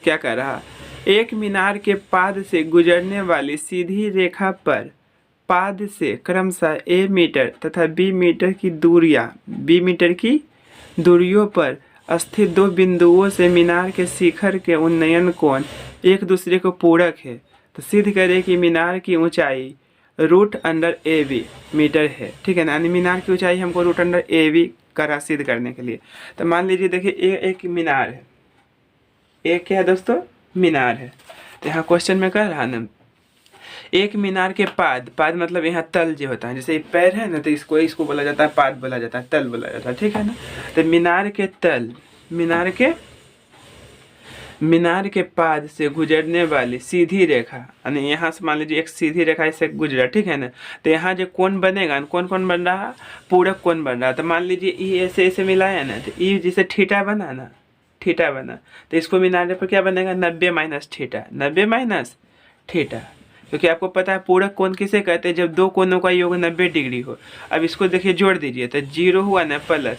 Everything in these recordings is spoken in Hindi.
क्या कह रहा, एक मीनार के पाद से गुजरने वाली सीधी रेखा पर पाद से क्रमशः ए मीटर तथा बी मीटर की दूरियों पर स्थित दो बिंदुओं से मीनार के शिखर के उन्नयन कोण एक दूसरे को पूरक है। तो सिद्ध करें कि मीनार की ऊंचाई √AB मीटर है। ठीक है ना, यानी मीनार की ऊंचाई हमको √AB करा सिद्ध करने के लिए। तो मान लीजिए देखिए एक मीनार है, एक क्या है दोस्तों, मीनार है। तो यहाँ क्वेश्चन में कह रहा ना, एक मीनार के पाद मतलब यहाँ तल जो होता है, जैसे पैर है ना, तो इसको बोला जाता है पाद बोला जाता है, तल बोला जाता है। ठीक है ना, तो मीनार के तल मीनार के पाद से गुजरने वाली सीधी रेखा, यानी यहाँ से मान लीजिए एक सीधी रेखा इससे गुजरा। ठीक है ना, तो यहाँ जो कोण बनेगा, कौन बन रहा, पूरक कोण बन रहा। तो मान लीजिए ई ऐसे मिलाया ना, तो ई जिसे थीटा बना, तो इसको मीनार पर क्या बनेगा, 90 माइनस थीटा। क्योंकि आपको पता है पूरक कोण किसे कहते हैं, जब दो कोणों का योग 90 डिग्री हो। अब इसको देखिए जोड़ दीजिए, तो 0 हुआ ना प्लस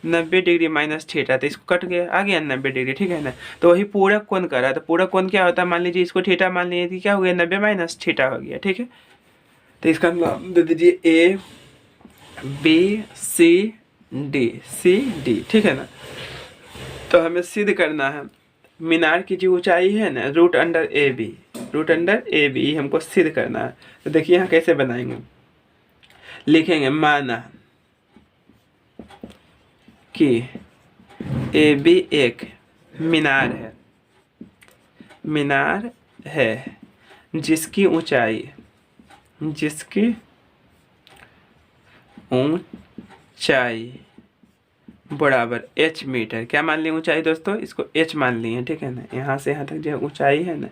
90 डिग्री माइनस थीटा, तो इसको कट गया, आ गया 90 डिग्री। ठीक है ना, तो वही पूरक कोण कर रहा है। तो पूरक कोण क्या होता है, मान लीजिए इसको थीटा मान लीजिए, तो क्या हो गया, 90 माइनस थीटा हो गया। ठीक है, तो इसका नाम दे दीजिए ABCD। ठीक है ना, तो हमें सिद्ध करना है मीनार की जो ऊंचाई है ना √AB हमको सिद्ध करना है। तो देखिए यहाँ कैसे बनाएंगे, लिखेंगे माना कि AB एक मीनार है जिसकी ऊंचाई बराबर h मीटर। क्या मान लिए ऊंचाई दोस्तों, इसको h मान लिए। ठीक है ना, यहाँ से यहाँ तक जो ऊंचाई है ना,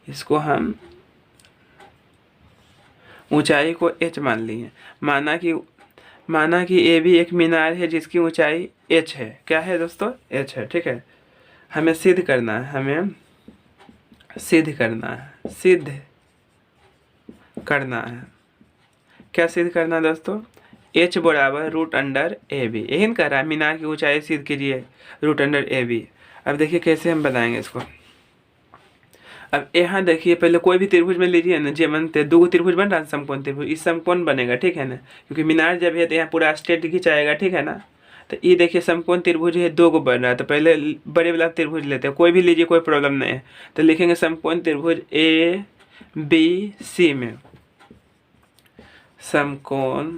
इसको हम ऊंचाई को h मान लिए। माना कि AB एक मीनार है जिसकी ऊंचाई h है। क्या है दोस्तों, h है। ठीक है, हमें सिद्ध करना है। क्या सिद्ध करना है दोस्तों, h बराबर √AB। यही कह रहा है मीनार की ऊंचाई सिद्ध कीजिए √AB। अब देखिए कैसे हम बनाएंगे इसको। अब यहाँ देखिए पहले कोई भी त्रिभुज में लीजिए ना, जे बनते दो त्रिभुज बन रहा है, समकोण त्रिभुज, इस समकोण बनेगा। ठीक है ना, क्योंकि मीनार जब है तो यहाँ पूरा स्ट्रेट खिंचाएगा। ठीक है ना, तो ये देखिए समकोण त्रिभुज है, 2 को बन रहा है। तो पहले बड़े वाला त्रिभुज लेते हैं, कोई भी लीजिए, कोई प्रॉब्लम नहीं है। तो लिखेंगे समकोण त्रिभुज ABC में, समकोण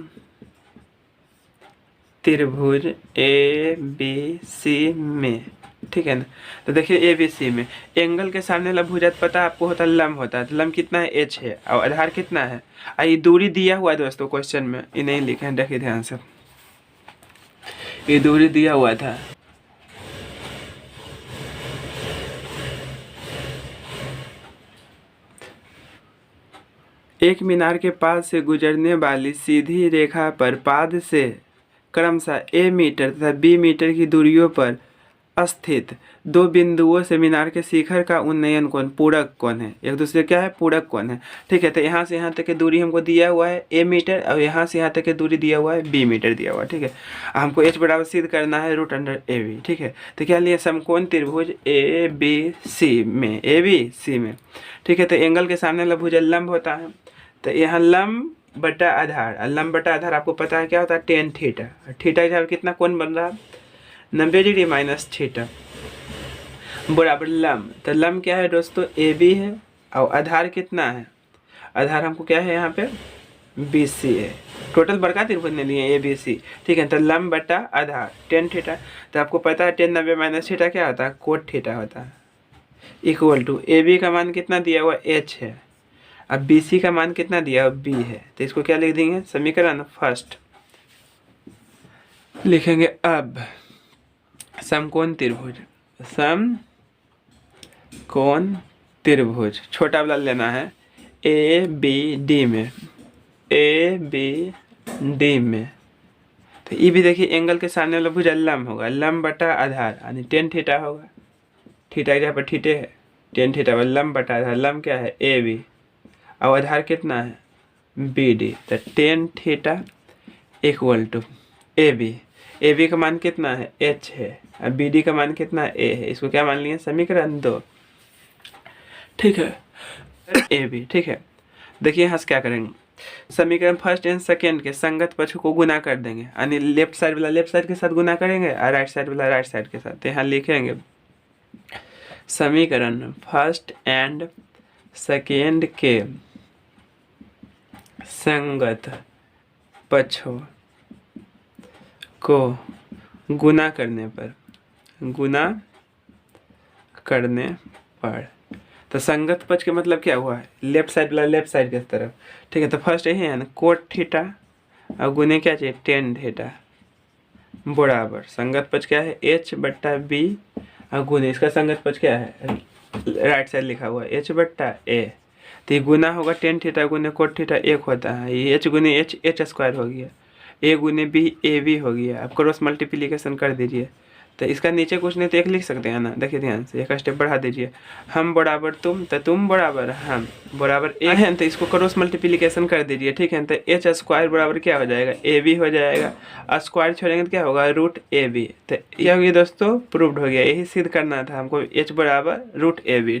त्रिभुज ABC में। ठीक है ना, तो देखिए ABC में एंगल के सामने वाला भुजा पता आपको होता है लंब होता है। तो लंब कितना है, h है, और आधार कितना है, ये दूरी दिया हुआ है दोस्तों क्वेश्चन में, ये नहीं लिखे हैं, देखिए ध्यान से, ये दूरी दिया हुआ था। एक मीनार के पास से गुजरने वाली सीधी रेखा पर पाद से क्रमशः A मीटर तथा B मीटर की दूरियों पर स्थित दो बिंदुओं से मीनार के शिखर का उन्नयन कोण पूरक कोण है। एक दूसरे क्या है, पूरक कोण है। ठीक है, तो यहाँ से यहाँ तक की दूरी हमको दिया हुआ है A मीटर, और यहाँ से यहाँ तक की दूरी दिया हुआ है B मीटर दिया हुआ है। ठीक है, हमको h बराबर सिद्ध करना है √AB। ठीक है, तो क्या लिए, समकोण त्रिभुज ABC में। ठीक है, तो एंगल के सामने वाला भुजा लंब होता है। तो यहाँ लंब बटा आधार, आपको पता है क्या होता है, tan थीटा। थीटा कितना कोण बन रहा है, 90 डिग्री माइनस थीटा बराबर लंब। तो लंब क्या है दोस्तों, AB है, और आधार कितना है, आधार हमको क्या है यहाँ पे BC है। टोटल बड़का त्रिभुज ने लिए ABC। ठीक है, तो लंब बटा आधार tan थीटा। तो आपको पता है tan 90 माइनस थीटा क्या होता है, कोट थीटा होता है, इक्वल टू AB का मान कितना दिया हुआ h है, अब BC का मान कितना दिया हुआ B है। तो इसको क्या लिख देंगे, समीकरण फर्स्ट लिखेंगे। अब समकोण त्रिभुज छोटा वाला लेना है ABD में। तो ये भी देखिए एंगल के सामने वाला भुजा लंब होगा, लंब बटा आधार, यानी tan थीटा होगा। थीटा यहाँ पर थीटे है, tan थीटा लंब बटा आधार, लंब क्या है AB, और आधार कितना है BD। तो tan theta equal to AB का मान कितना है h है, और BD का मान कितना है A है। इसको क्या मान लिए, समीकरण 2। ठीक है, ए बी। ठीक है, देखिए यहाँ से क्या करेंगे, समीकरण फर्स्ट एंड सेकेंड के संगत पक्ष को गुना कर देंगे, यानी लेफ्ट साइड वाला लेफ्ट साइड के साथ गुना करेंगे और राइट साइड वाला राइट साइड के साथ। यहाँ लिखेंगे समीकरण फर्स्ट एंड सेकेंड के संगत पक्षों को गुना करने पर तो संगत पक्ष के मतलब क्या हुआ है, लेफ्ट साइड वाला लेफ्ट साइड की तरफ। ठीक है, तो फर्स्ट यही है ना, कोट थीटा और गुने क्या चाहिए, टेन थीटा बराबर संगत पक्ष क्या है, एच बट्टा बी और गुने इसका संगत पक्ष क्या है, राइट साइड लिखा हुआ है एच बट्टा ए। तो ये गुना होगा टेन थीटा गुने कोट थीटा एक होता है, ये एच गुने एच एच स्क्वायर हो गया, ए गुने बी ए बी हो गया। अब क्रॉस मल्टीप्लिकेशन कर दीजिए, तो इसका नीचे कुछ नहीं तो एक लिख सकते हैं ना। देखिए ध्यान से एक स्टेप बढ़ा दीजिए, हम बराबर तुम तो तुम बराबर हम बराबर एक है, तो इसको क्रॉस मल्टीप्लिकेशन कर दीजिए। ठीक है, तो एच स्क्वायर बराबर क्या हो जाएगा, ए बी हो जाएगा, स्क्वायर छोड़ेंगे तो क्या होगा, रूट ए बी। तो यह दोस्तों प्रूव्ड हो गया, यही सिद्ध करना था हमको, एच बराबर रूट ए बी।